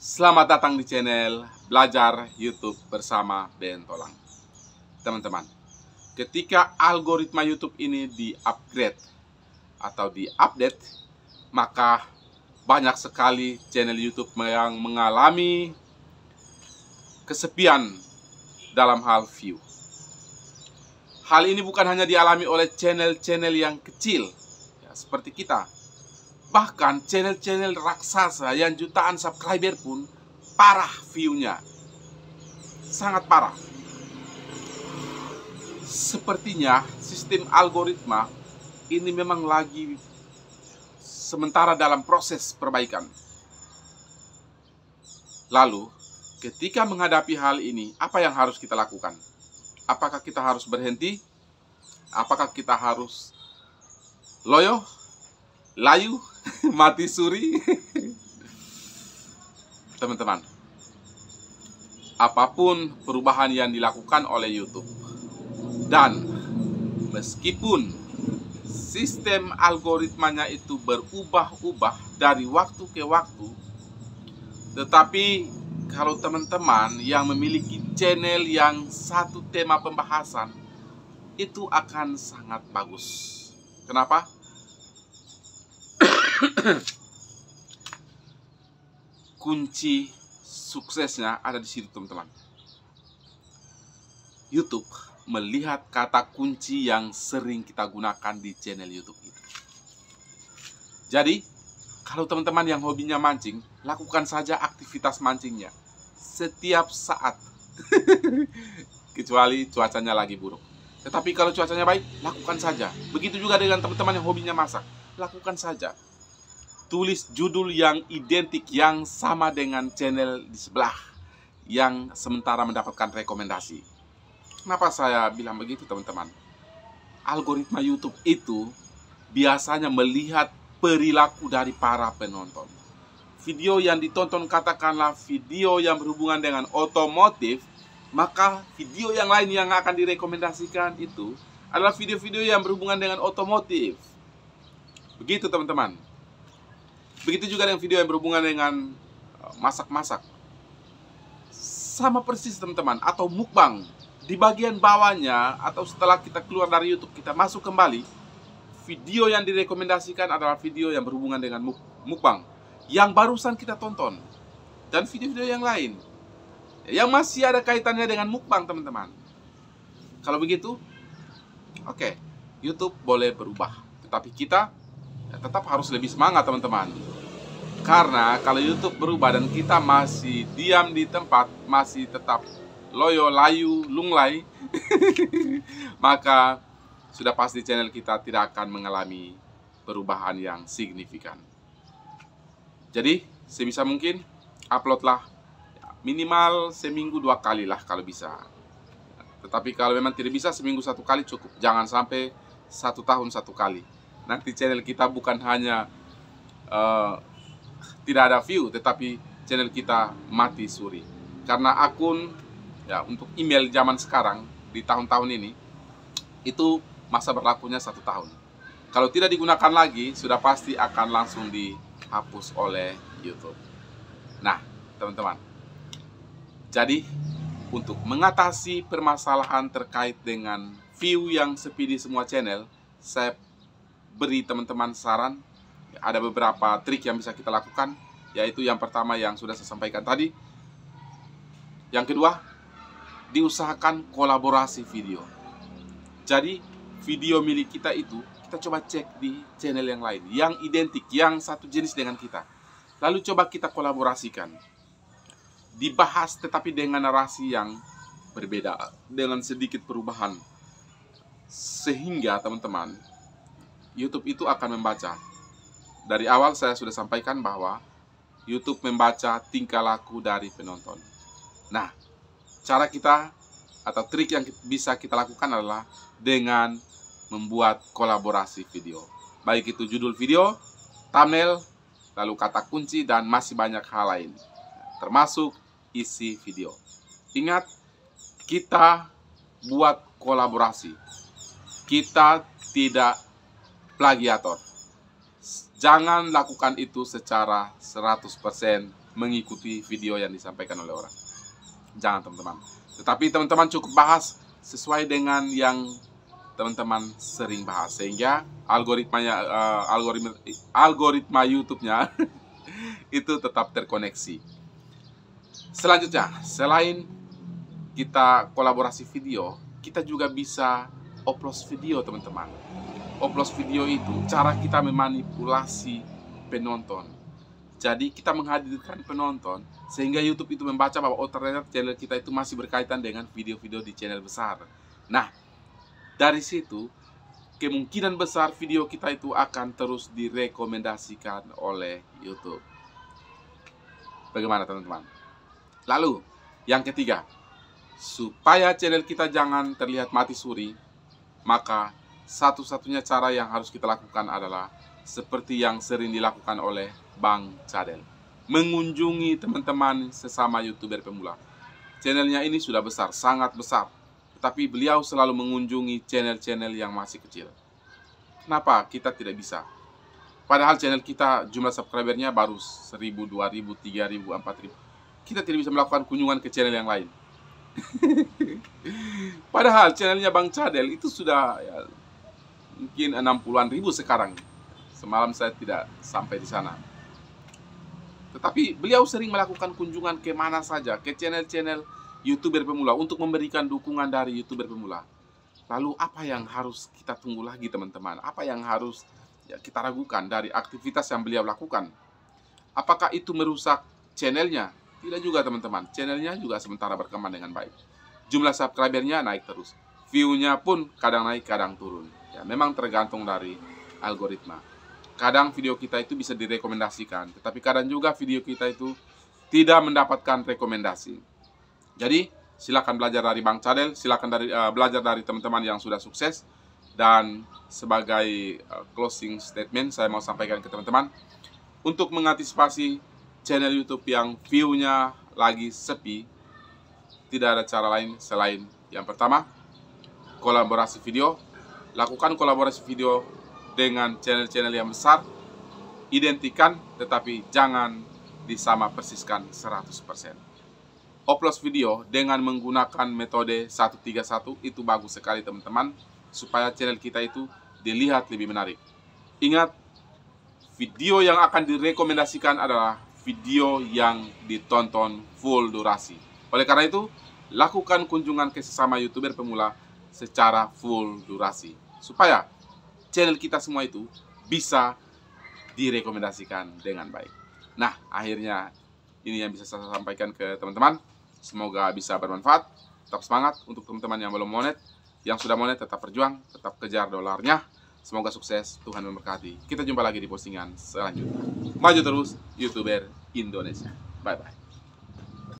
Selamat datang di channel Belajar YouTube bersama Bentolang. Teman-teman, ketika algoritma YouTube ini di-upgrade atau di-update, maka banyak sekali channel YouTube yang mengalami kesepian dalam hal view. Hal ini bukan hanya dialami oleh channel-channel yang kecil, ya, seperti kita. Bahkan channel-channel raksasa yang jutaan subscriber pun parah view-nya. Sangat parah. Sepertinya sistem algoritma ini memang lagi sementara dalam proses perbaikan. Lalu, ketika menghadapi hal ini, apa yang harus kita lakukan? Apakah kita harus berhenti? Apakah kita harus loyo, layu, mati suri? Teman-teman, apapun perubahan yang dilakukan oleh YouTube, dan meskipun sistem algoritmanya itu berubah-ubah dari waktu ke waktu, tetapi kalau teman-teman yang memiliki channel yang satu tema pembahasan, itu akan sangat bagus. Kenapa? Kunci suksesnya ada di situ, teman-teman. YouTube melihat kata kunci yang sering kita gunakan di channel YouTube itu. Jadi, kalau teman-teman yang hobinya mancing, lakukan saja aktivitas mancingnya setiap saat. Kecuali cuacanya lagi buruk. Tetapi kalau cuacanya baik, lakukan saja. Begitu juga dengan teman-teman yang hobinya masak, lakukan saja. Tulis judul yang identik, yang sama dengan channel di sebelah yang sementara mendapatkan rekomendasi. Kenapa saya bilang begitu, teman-teman? Algoritma YouTube itu biasanya melihat perilaku dari para penonton. Video yang ditonton katakanlah video yang berhubungan dengan otomotif, maka video yang lain yang akan direkomendasikan itu adalah video-video yang berhubungan dengan otomotif. Begitu, teman-teman. Begitu juga dengan video yang berhubungan dengan masak-masak. Sama persis, teman-teman. Atau mukbang. Di bagian bawahnya, atau setelah kita keluar dari YouTube, kita masuk kembali, video yang direkomendasikan adalah video yang berhubungan dengan mukbang yang barusan kita tonton. Dan video-video yang lain yang masih ada kaitannya dengan mukbang, teman-teman. Kalau begitu, oke, YouTube boleh berubah. Tetapi kita tetap harus lebih semangat, teman-teman. Karena kalau YouTube berubah dan kita masih diam di tempat, masih tetap loyo, layu, lunglai, maka sudah pasti channel kita tidak akan mengalami perubahan yang signifikan. Jadi, sebisa mungkin uploadlah minimal seminggu 2 kali lah kalau bisa. Tetapi kalau memang tidak bisa, seminggu 1 kali cukup. Jangan sampai 1 tahun 1 kali. Nanti channel kita bukan hanya tidak ada view, tetapi channel kita mati suri. Karena akun, ya, untuk email zaman sekarang di tahun-tahun ini, itu masa berlakunya 1 tahun. Kalau tidak digunakan lagi, sudah pasti akan langsung dihapus oleh YouTube. Nah, teman-teman, jadi untuk mengatasi permasalahan terkait dengan view yang sepi di semua channel, saya beri teman-teman saran. Ada beberapa trik yang bisa kita lakukan, yaitu yang pertama yang sudah saya sampaikan tadi. Yang kedua, diusahakan kolaborasi video. Jadi video milik kita itu kita coba cek di channel yang lain, yang identik, yang satu jenis dengan kita. Lalu coba kita kolaborasikan. Dibahas tetapi dengan narasi yang berbeda, dengan sedikit perubahan. Sehingga teman-teman, YouTube itu akan membaca. Dari awal saya sudah sampaikan bahwa YouTube membaca tingkah laku dari penonton. Nah, cara kita atau trik yang bisa kita lakukan adalah dengan membuat kolaborasi video. Baik itu judul video, thumbnail, lalu kata kunci, dan masih banyak hal lain. Termasuk isi video. Ingat, kita buat kolaborasi. Kita tidak plagiator. jangan lakukan itu secara 100% mengikuti video yang disampaikan oleh orang. Jangan teman-teman. Tetapi teman-teman cukup bahas sesuai dengan yang teman-teman sering bahas, sehingga algoritma YouTube-nya itu tetap terkoneksi. Selanjutnya, selain kita kolaborasi video, kita juga bisa upload video teman-teman. Upload video itu cara kita memanipulasi penonton. Jadi kita menghadirkan penonton sehingga YouTube itu membaca bahwa oh ternyata channel kita itu masih berkaitan dengan video-video di channel besar. Nah, dari situ kemungkinan besar video kita itu akan terus direkomendasikan oleh YouTube. Bagaimana teman-teman? Lalu, yang ketiga, supaya channel kita jangan terlihat mati suri, maka satu-satunya cara yang harus kita lakukan adalah seperti yang sering dilakukan oleh Bang Cadel. Mengunjungi teman-teman sesama YouTuber pemula. Channelnya ini sudah besar, sangat besar. Tetapi beliau selalu mengunjungi channel-channel yang masih kecil. Kenapa kita tidak bisa? Padahal channel kita jumlah subscribernya baru 1.000, 2.000, 3.000, 4.000. Kita tidak bisa melakukan kunjungan ke channel yang lain. Padahal channelnya Bang Cadel itu sudah ya, mungkin 60-an ribu sekarang. Semalam saya tidak sampai di sana. Tetapi beliau sering melakukan kunjungan ke mana saja, ke channel-channel YouTuber pemula untuk memberikan dukungan dari YouTuber pemula. Lalu apa yang harus kita tunggu lagi teman-teman? Apa yang harus ya, kita ragukan dari aktivitas yang beliau lakukan? Apakah itu merusak channelnya? Tidak juga teman-teman, channelnya juga sementara berkembang dengan baik. Jumlah subscribernya naik terus, view-nya pun kadang naik kadang turun. Ya, memang tergantung dari algoritma. Kadang video kita itu bisa direkomendasikan, tetapi kadang juga video kita itu tidak mendapatkan rekomendasi. Jadi silakan belajar dari Bang Cadel, silakan belajar dari teman-teman yang sudah sukses. Dan sebagai closing statement saya mau sampaikan ke teman-teman, untuk mengantisipasi channel YouTube yang view-nya lagi sepi, tidak ada cara lain selain yang pertama, kolaborasi video. Lakukan kolaborasi video dengan channel-channel yang besar, identikan tetapi jangan disama persiskan 100%. Upload video dengan menggunakan metode 131 itu bagus sekali teman-teman, supaya channel kita itu dilihat lebih menarik. Ingat, video yang akan direkomendasikan adalah video yang ditonton full durasi. Oleh karena itu, lakukan kunjungan ke sesama YouTuber pemula secara full durasi, supaya channel kita semua itu bisa direkomendasikan dengan baik. Nah, akhirnya ini yang bisa saya sampaikan ke teman-teman. Semoga bisa bermanfaat. Tetap semangat untuk teman-teman yang belum monet. Yang sudah monet tetap berjuang, tetap kejar dolarnya. Semoga sukses, Tuhan memberkati. Kita jumpa lagi di postingan selanjutnya. Maju terus, YouTuber Indonesia. Bye-bye.